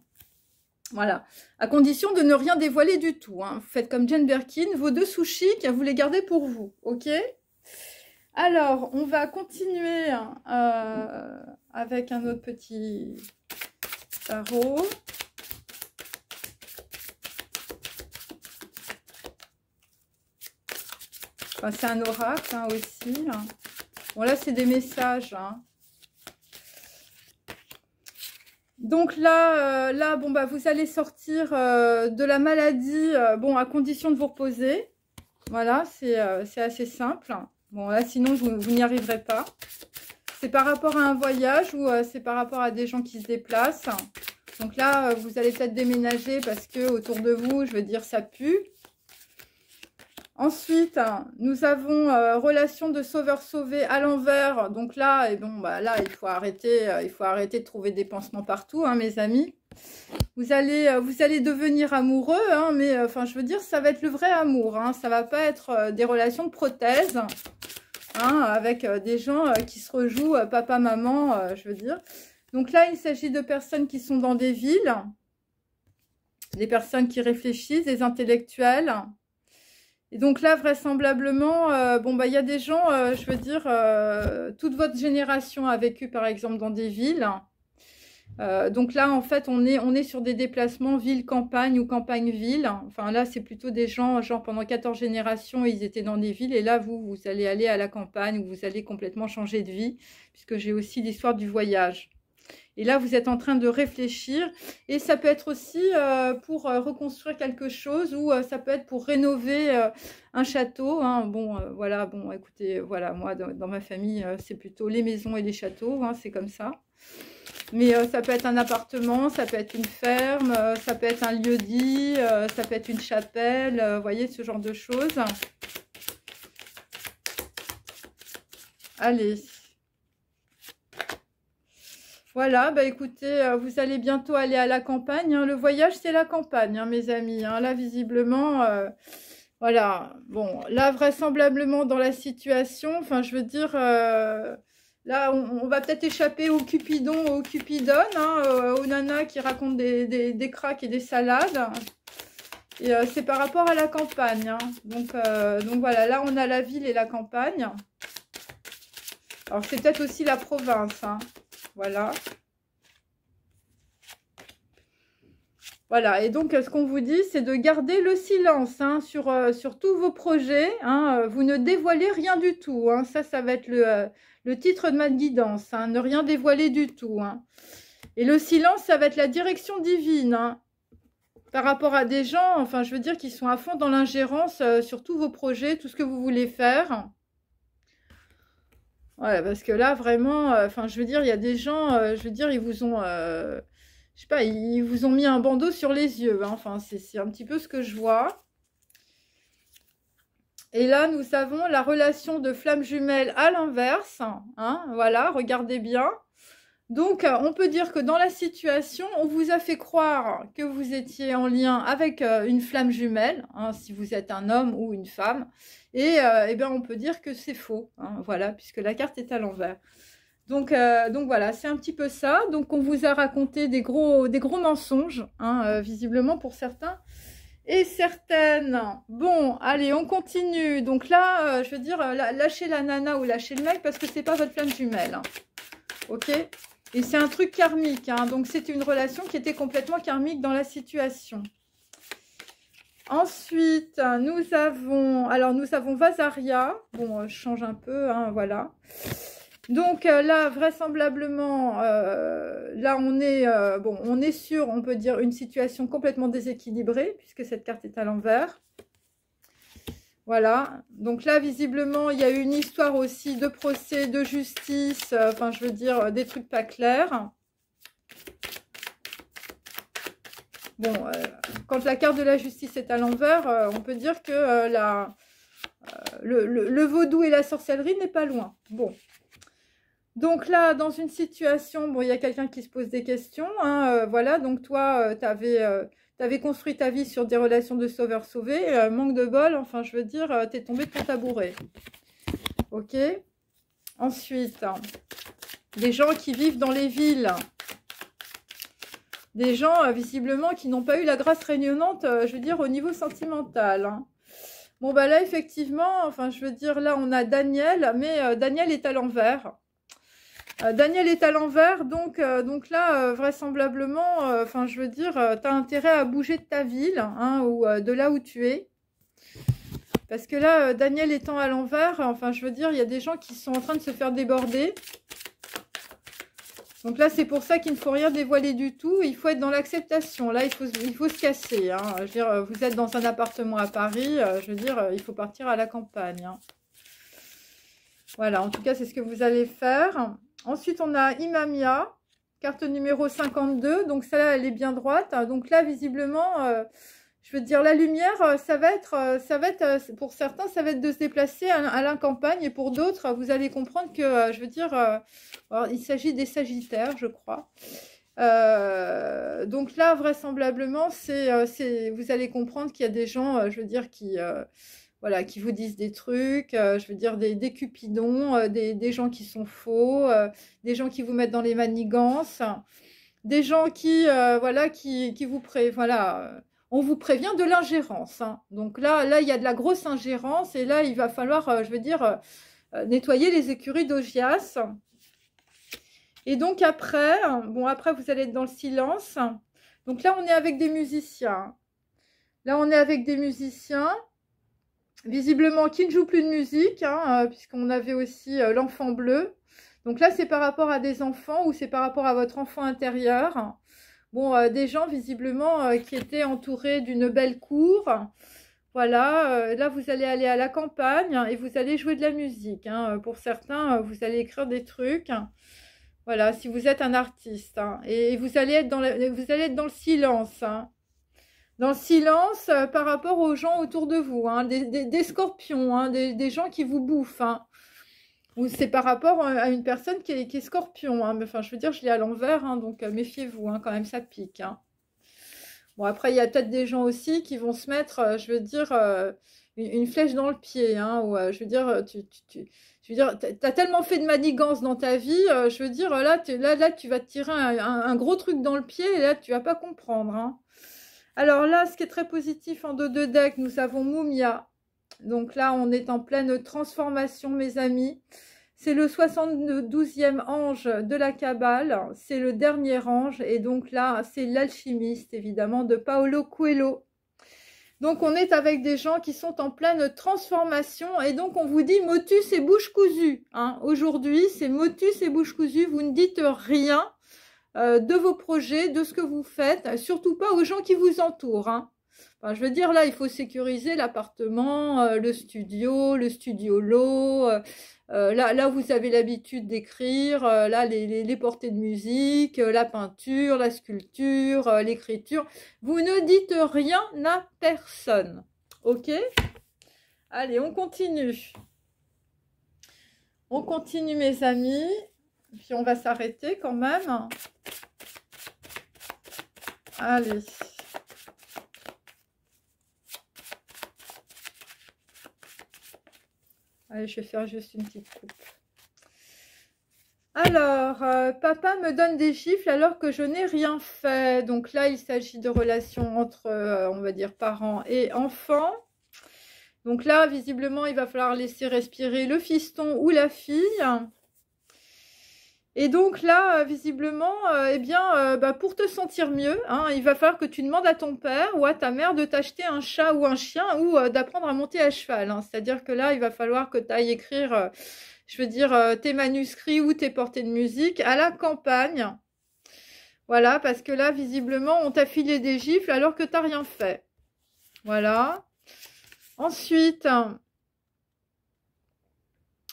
Voilà, à condition de ne rien dévoiler du tout. Hein. Vous faites comme Jane Birkin, vos 2 sous chic, vous les gardez pour vous, ok? Alors, on va continuer avec un autre petit tarot. Enfin, c'est un oracle hein, aussi. Bon, là, c'est des messages. Hein. Donc là, bon, bah, vous allez sortir de la maladie, bon, à condition de vous reposer. Voilà, c'est assez simple. Bon, là, sinon, vous n'y arriverez pas. C'est par rapport à un voyage ou c'est par rapport à des gens qui se déplacent. Donc là, vous allez peut-être déménager parce que autour de vous, je veux dire, ça pue. Ensuite, nous avons relation de sauveur-sauvé à l'envers. Donc là, et bon, bah, là, il faut arrêter de trouver des pansements partout, hein, mes amis. Vous allez devenir amoureux, hein, mais enfin, je veux dire, ça va être le vrai amour. Hein, ça va pas être des relations de prothèse, hein, avec des gens qui se rejouent papa, maman, je veux dire. Donc là, il s'agit de personnes qui sont dans des villes, des personnes qui réfléchissent, des intellectuels. Et donc là, vraisemblablement, bon, bah, il y a des gens, je veux dire, toute votre génération a vécu, par exemple, dans des villes. Donc là, en fait, on est sur des déplacements ville-campagne ou campagne-ville. Enfin, là, c'est plutôt des gens, genre, pendant 14 générations, ils étaient dans des villes. Et là, vous allez aller à la campagne ou vous allez complètement changer de vie, puisque j'ai aussi l'histoire du voyage. Et là, vous êtes en train de réfléchir. Et ça peut être aussi pour reconstruire quelque chose ou ça peut être pour rénover un château. Hein. Bon, voilà, bon, écoutez, voilà, moi, dans ma famille, c'est plutôt les maisons et les châteaux. Hein, c'est comme ça. Mais ça peut être un appartement, ça peut être une ferme, ça peut être un lieu-dit, ça peut être une chapelle. Vous voyez, ce genre de choses. Allez. Voilà, bah écoutez, vous allez bientôt aller à la campagne. Hein. Le voyage, c'est la campagne, hein, mes amis. Hein. Là, visiblement, voilà. Bon, là, vraisemblablement, dans la situation, enfin, je veux dire, là, on va peut-être échapper au Cupidon, aux Cupidones, hein, aux nanas qui racontent des cracks et des salades. Et c'est par rapport à la campagne. Hein. Donc voilà, là, on a la ville et la campagne. Alors, c'est peut-être aussi la province, hein. Voilà. Voilà, et donc ce qu'on vous dit, c'est de garder le silence hein, sur tous vos projets. Hein, vous ne dévoilez rien du tout. Hein, ça va être le titre de ma guidance. Hein, ne rien dévoiler du tout. Hein. Et le silence, ça va être la direction divine. Hein, par rapport à des gens, enfin, je veux dire, qui sont à fond dans l'ingérence sur tous vos projets, tout ce que vous voulez faire. Ouais, parce que là, vraiment, enfin, je veux dire, il y a des gens, je veux dire, ils vous ont, je sais pas, ils vous ont mis un bandeau sur les yeux. Hein, enfin, c'est un petit peu ce que je vois. Et là, nous avons la relation de flamme jumelle à l'inverse. Hein, voilà, regardez bien. Donc, on peut dire que dans la situation, on vous a fait croire que vous étiez en lien avec une flamme jumelle, hein, si vous êtes un homme ou une femme. Et eh bien, on peut dire que c'est faux, hein, voilà, puisque la carte est à l'envers. Donc voilà, c'est un petit peu ça. Donc, on vous a raconté des gros mensonges, hein, visiblement pour certains et certaines. Bon, allez, on continue. Donc là, je veux dire, lâchez la nana ou lâchez le mec parce que c'est pas votre flamme jumelle. Hein. Ok ? Et c'est un truc karmique, hein, donc c'était une relation qui était complètement karmique dans la situation. Ensuite, nous avons Vasaria. Bon, je change un peu, hein, voilà. Donc là, vraisemblablement, là on est, bon, on est sur, on peut dire, une situation complètement déséquilibrée, puisque cette carte est à l'envers. Voilà, donc là, visiblement, il y a eu une histoire aussi de procès, de justice, enfin, je veux dire, des trucs pas clairs. Bon, quand la carte de la justice est à l'envers, on peut dire que le vaudou et la sorcellerie n'est pas loin. Bon, donc là, dans une situation, bon, il y a quelqu'un qui se pose des questions, hein, voilà, donc toi, tu avais construit ta vie sur des relations de sauveur-sauvé, manque de bol, enfin, je veux dire, t'es tombé de ton tabouret. Ok. Ensuite, des gens qui vivent dans les villes. Des gens, visiblement, qui n'ont pas eu la grâce rayonnante, je veux dire, au niveau sentimental, hein. Bon, bah là, effectivement, enfin, je veux dire, là, on a Daniel, mais Daniel est à l'envers. Daniel est à l'envers, donc là, vraisemblablement, enfin, je veux dire, tu as intérêt à bouger de ta ville, hein, ou de là où tu es. Parce que là, Daniel étant à l'envers, enfin, je veux dire, il y a des gens qui sont en train de se faire déborder. Donc là, c'est pour ça qu'il ne faut rien dévoiler du tout. Il faut être dans l'acceptation. Là, il faut se casser, hein. Je veux dire, vous êtes dans un appartement à Paris. Je veux dire, il faut partir à la campagne, hein. Voilà, en tout cas, c'est ce que vous allez faire. Ensuite, on a Imamia, carte numéro 52. Donc, celle-là, elle est bien droite. Donc là, visiblement, je veux dire, la lumière, ça va être, pour certains, ça va être de se déplacer à la campagne. Et pour d'autres, vous allez comprendre que, je veux dire, alors, il s'agit des Sagittaires, je crois. Donc là, vraisemblablement, vous allez comprendre qu'il y a des gens, je veux dire, voilà, qui vous disent des trucs, je veux dire, des cupidons, des gens qui sont faux, des gens qui vous mettent dans les manigances, des gens qui, voilà, qui vous voilà, on vous prévient de l'ingérence, hein. Donc là, il y a de la grosse ingérence, et là, il va falloir, je veux dire, nettoyer les écuries d'Augias. Et donc après, bon, après, vous allez être dans le silence. Donc là, on est avec des musiciens. Là, on est avec des musiciens, visiblement, qui ne jouent plus de musique, hein, puisqu'on avait aussi l'enfant bleu. Donc là, c'est par rapport à des enfants ou c'est par rapport à votre enfant intérieur. Bon, des gens, visiblement, qui étaient entourés d'une belle cour. Voilà, là, vous allez aller à la campagne et vous allez jouer de la musique, hein. Pour certains, vous allez écrire des trucs. Voilà, si vous êtes un artiste, hein. Et vous allez être dans le silence, hein. Dans le silence par rapport aux gens autour de vous, hein. Des scorpions, hein, des gens qui vous bouffent, hein. Ou c'est par rapport à une personne qui est scorpion, hein. Mais, enfin, je veux dire, je l'ai à l'envers, hein, donc méfiez-vous, hein, quand même, ça pique, hein. Bon, après, il y a peut-être des gens aussi qui vont se mettre, je veux dire, une flèche dans le pied, hein, ou je veux dire, je veux dire, t'as tellement fait de manigance dans ta vie, je veux dire, là, tu vas te tirer un gros truc dans le pied, et là, tu vas pas comprendre, hein. Alors là, ce qui est très positif en dos de deck, nous avons Mumia. Donc là, on est en pleine transformation, mes amis. C'est le 72e ange de la Kabbale. C'est le dernier ange. Et donc là, c'est l'alchimiste, évidemment, de Paolo Coelho. Donc on est avec des gens qui sont en pleine transformation. Et donc on vous dit motus et bouche cousue, hein. Aujourd'hui, c'est motus et bouche cousue. Vous ne dites rien de vos projets, de ce que vous faites. Surtout pas aux gens qui vous entourent, hein. Enfin, je veux dire, là, il faut sécuriser l'appartement, le studio lot. Là, vous avez l'habitude d'écrire. Là, les portées de musique, la peinture, la sculpture, l'écriture. Vous ne dites rien à personne. Ok? Allez, on continue. On continue, mes amis. Puis, on va s'arrêter quand même. Allez. Allez, je vais faire juste une petite coupe. Alors, papa me donne des gifles alors que je n'ai rien fait. Donc là, il s'agit de relations entre, on va dire, parents et enfants. Donc là, visiblement, il va falloir laisser respirer le fiston ou la fille. Et donc là, visiblement, eh bien, pour te sentir mieux, hein, il va falloir que tu demandes à ton père ou à ta mère de t'acheter un chat ou un chien ou d'apprendre à monter à cheval, hein. C'est-à-dire que là, il va falloir que tu ailles écrire, je veux dire, tes manuscrits ou tes portées de musique à la campagne. Voilà, parce que là, visiblement, on t'a filé des gifles alors que tu n'as rien fait. Voilà. Ensuite...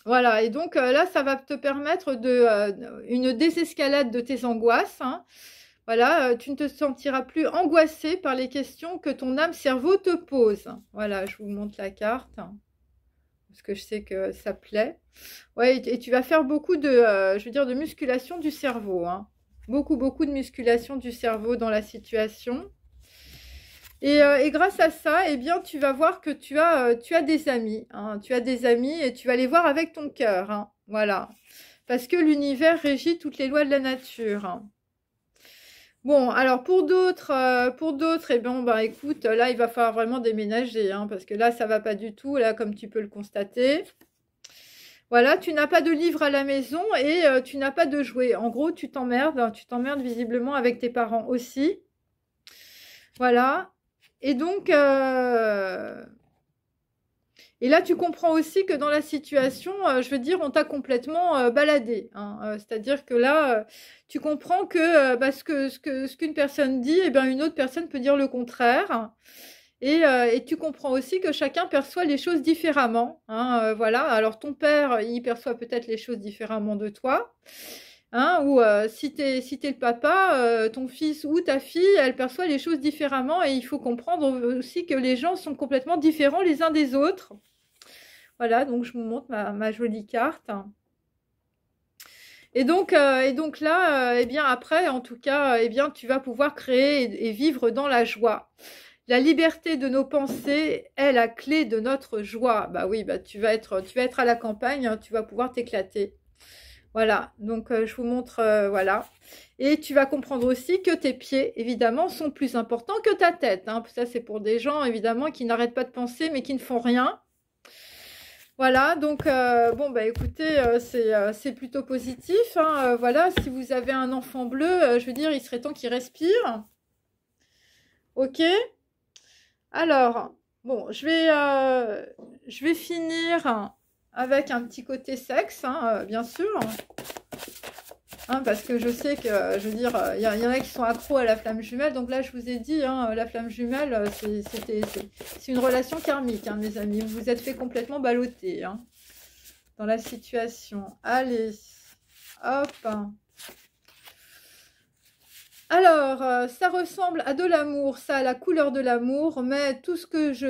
Voilà, et donc là, ça va te permettre une désescalade de tes angoisses, hein. Voilà, tu ne te sentiras plus angoissé par les questions que ton âme-cerveau te pose. Voilà, je vous montre la carte, hein, parce que je sais que ça plaît. Ouais, et tu vas faire beaucoup je veux dire, de musculation du cerveau, hein. Beaucoup de musculation du cerveau dans la situation. Et grâce à ça, eh bien, tu vas voir que tu as des amis, hein. Tu as des amis et tu vas les voir avec ton cœur, hein. Voilà. Parce que l'univers régit toutes les lois de la nature, hein. Bon, alors pour d'autres, eh ben, bah écoute, là il va falloir vraiment déménager, hein, parce que là ça va pas du tout, là comme tu peux le constater. Voilà, tu n'as pas de livre à la maison et tu n'as pas de jouets. En gros, tu t'emmerdes visiblement avec tes parents aussi. Voilà. Et donc, et là, tu comprends aussi que dans la situation, je veux dire, on t'a complètement baladé, hein. C'est-à-dire que là, tu comprends que bah, ce qu'une personne dit, eh ben, une autre personne peut dire le contraire. Et tu comprends aussi que chacun perçoit les choses différemment, hein, voilà. Alors ton père, il perçoit peut-être les choses différemment de toi, hein, ou si t'es le papa, ton fils ou ta fille, elle perçoit les choses différemment et il faut comprendre aussi que les gens sont complètement différents les uns des autres. Voilà, donc je vous montre ma jolie carte. Et donc là, eh bien après, en tout cas, eh bien tu vas pouvoir créer et vivre dans la joie. La liberté de nos pensées est la clé de notre joie. Bah oui, bah tu vas être à la campagne, hein, tu vas pouvoir t'éclater. Voilà, donc je vous montre, voilà. Et tu vas comprendre aussi que tes pieds, évidemment, sont plus importants que ta tête, hein. Ça, c'est pour des gens, évidemment, qui n'arrêtent pas de penser, mais qui ne font rien. Voilà, donc bon, bah écoutez, c'est plutôt positif, hein, voilà, si vous avez un enfant bleu, je veux dire, il serait temps qu'il respire. Ok. Alors, bon, je vais finir avec un petit côté sexe, hein, bien sûr. Hein, parce que je sais que, je veux dire, il y en a qui sont accros à la flamme jumelle. Donc là, je vous ai dit, hein, la flamme jumelle, c'est une relation karmique, hein, mes amis. Vous vous êtes fait complètement balloter, hein, dans la situation. Allez, hop. Alors, ça ressemble à de l'amour, ça a la couleur de l'amour, mais tout ce que je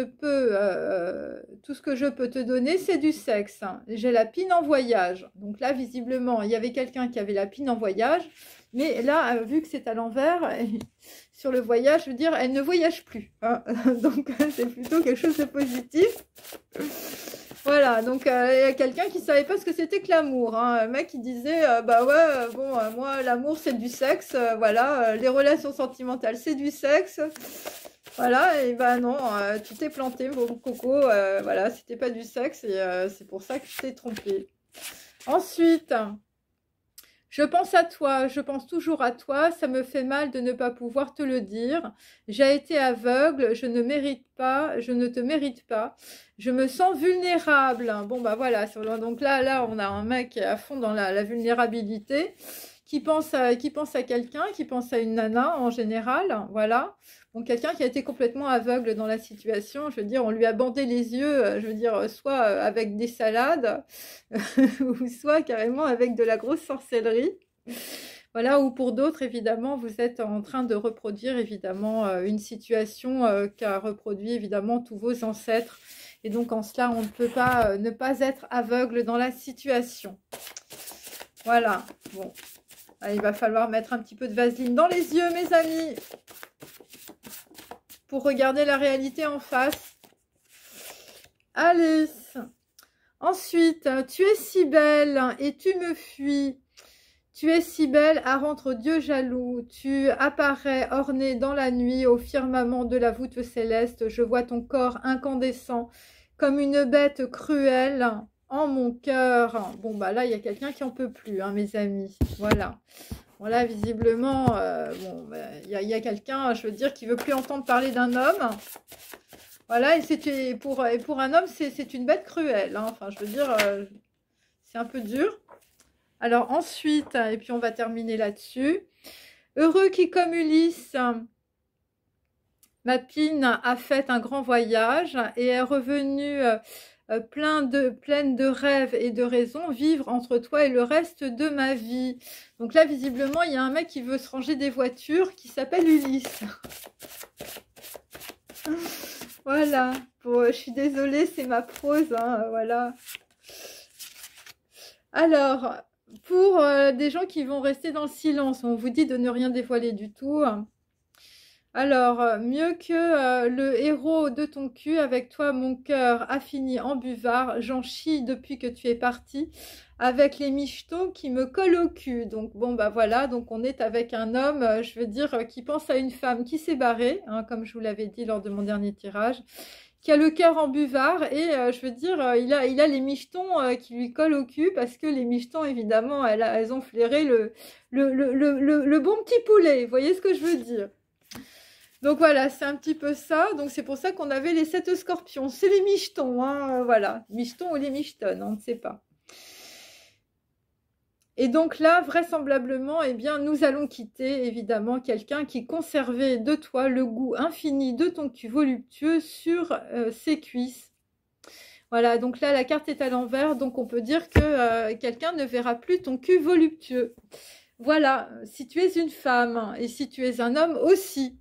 peux te donner, c'est du sexe. J'ai la pine en voyage. Donc là, visiblement, il y avait quelqu'un qui avait la pine en voyage, mais là, vu que c'est à l'envers, sur le voyage, je veux dire, elle ne voyage plus, hein. Donc, c'est plutôt quelque chose de positif. Voilà, donc il y a quelqu'un qui savait pas ce que c'était que l'amour, hein. Le mec qui disait bah ouais, bon, moi l'amour c'est du sexe, voilà, les relations sentimentales c'est du sexe, voilà, et bah non, tu t'es planté mon coco, voilà, c'était pas du sexe et c'est pour ça que tu t'es trompé. Ensuite, je pense à toi, je pense toujours à toi, ça me fait mal de ne pas pouvoir te le dire. J'ai été aveugle, je ne mérite pas, je ne te mérite pas. Je me sens vulnérable. Bon, bah voilà, donc là, on a un mec à fond dans la vulnérabilité, qui pense à quelqu'un, qui pense à une nana en général, voilà. Donc quelqu'un qui a été complètement aveugle dans la situation, je veux dire, on lui a bandé les yeux, je veux dire, soit avec des salades, ou soit carrément avec de la grosse sorcellerie. Voilà, ou pour d'autres, évidemment, vous êtes en train de reproduire, évidemment, une situation qu'a reproduit, évidemment, tous vos ancêtres. Et donc, en cela, on ne peut pas ne pas être aveugle dans la situation. Voilà, bon. Allez, il va falloir mettre un petit peu de vaseline dans les yeux, mes amis, pour regarder la réalité en face. Allez. Ensuite, tu es si belle et tu me fuis. Tu es si belle à rendre Dieu jaloux. Tu apparais ornée dans la nuit au firmament de la voûte céleste. Je vois ton corps incandescent comme une bête cruelle en mon cœur. Bon, bah là, il y a quelqu'un qui en peut plus, hein, mes amis. Voilà. Voilà, visiblement, bon, bah, y a quelqu'un, je veux dire, qui veut plus entendre parler d'un homme. Voilà, et pour un homme, c'est une bête cruelle, hein. Enfin, je veux dire, c'est un peu dur. Alors ensuite, et puis on va terminer là-dessus. Heureux qui, comme Ulysse, ma pine a fait un grand voyage et est revenue pleine de rêves et de raisons, vivre entre toi et le reste de ma vie. Donc là, visiblement, il y a un mec qui veut se ranger des voitures qui s'appelle Ulysse. Voilà. Bon, je suis désolée, c'est ma prose, hein, voilà. Alors, pour des gens qui vont rester dans le silence, on vous dit de ne rien dévoiler du tout. Alors, mieux que le héros de ton cul, avec toi mon cœur a fini en buvard, j'en chie depuis que tu es parti, avec les michetons qui me collent au cul. Donc bon bah voilà, donc on est avec un homme, je veux dire, qui pense à une femme qui s'est barrée, hein, comme je vous l'avais dit lors de mon dernier tirage, qui a le cœur en buvard et je veux dire, il a les michetons qui lui collent au cul parce que les michetons, évidemment, elles ont flairé le bon petit poulet. Vous voyez ce que je veux dire? Donc voilà, c'est un petit peu ça. Donc c'est pour ça qu'on avait les 7 scorpions. C'est les michetons, hein, voilà. Michetons ou les michetonnes, on ne sait pas. Et donc là, vraisemblablement, eh bien, nous allons quitter, évidemment, quelqu'un qui conservait de toi le goût infini de ton cul voluptueux sur ses cuisses. Voilà, donc là, la carte est à l'envers, donc on peut dire que quelqu'un ne verra plus ton cul voluptueux. Voilà, si tu es une femme et si tu es un homme aussi.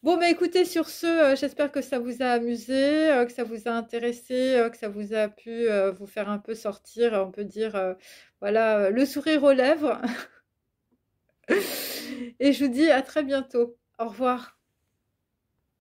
Bon, bah écoutez, sur ce, j'espère que ça vous a amusé, que ça vous a intéressé, que ça vous a pu vous faire un peu sortir, on peut dire, voilà, le sourire aux lèvres. Et je vous dis à très bientôt. Au revoir.